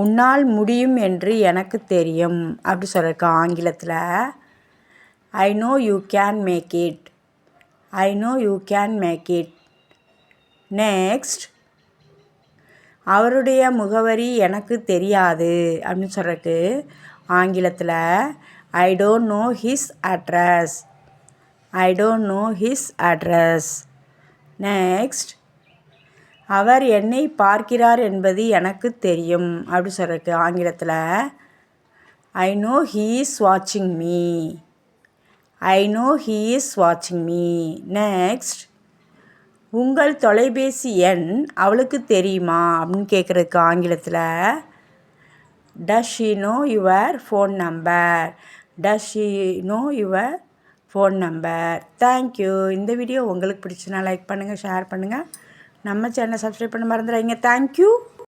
உன்னால் முடியும் என்று எனக்கு தெரியும் அப்படி சொல்லியிருக்க ஆங்கிலத்தில் I know you can make it. I know you can make it. Next, அவருடைய முகவரி எனக்கு தெரியாது அப்படின்னு சொல்கிறதுக்கு ஆங்கிலத்தில் I don't know his address. I don't know his address. Next, அவர் என்னை பார்க்கிறார் என்பது எனக்கு தெரியும் அப்படி சொல்கிறதுக்கு ஆங்கிலத்தில் ஐ நோ ஹீ இஸ் வாட்சிங் me. I know he is வாட்சிங் மீ. நெக்ஸ்ட், உங்கள் தொலைபேசி எண் அவளுக்கு தெரியுமா அப்படின்னு கேட்குறதுக்கு ஆங்கிலத்தில் does she no your phone number. Does she no your phone number. Thank you. இந்த வீடியோ உங்களுக்கு பிடிச்சுன்னா லைக் பண்ணுங்கள், ஷேர் பண்ணுங்கள். நம்ம சேனலை சப்ஸ்கிரைப் பண்ண மறந்துடாதீங்க. தேங்க்யூ.